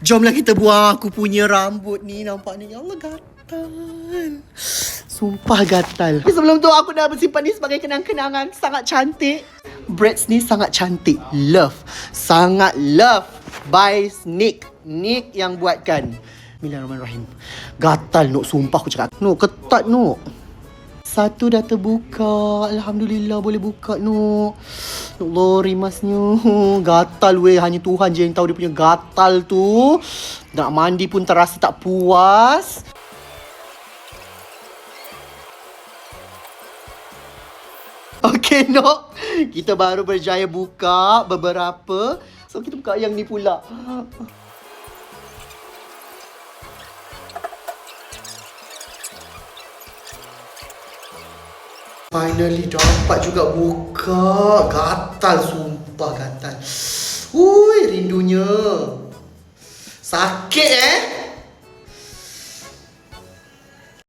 Jomlah kita buang aku punya rambut ni. Nampak ni, ya Allah, gatal. Sumpah gatal. Sebelum tu aku dah bersimpan ni sebagai kenang-kenangan. Sangat cantik. Braids ni sangat cantik. Love. Sangat love. By Nick. Nick yang buatkan. Bismillahirrahmanirrahim. Gatal Nuk, sumpah aku cakap. Nuk, ketat Nuk. Satu dah terbuka. Alhamdulillah boleh buka Nuk. Ya Allah, rimasnya. Gatal weh. Hanya Tuhan je yang tahu dia punya gatal tu. Nak mandi pun terasa tak puas. Okay Nok, kita baru berjaya buka beberapa. So kita buka yang ni pula. Finally dapat juga buka. Gatal, sumpah gatal. Ui, rindunya. Sakit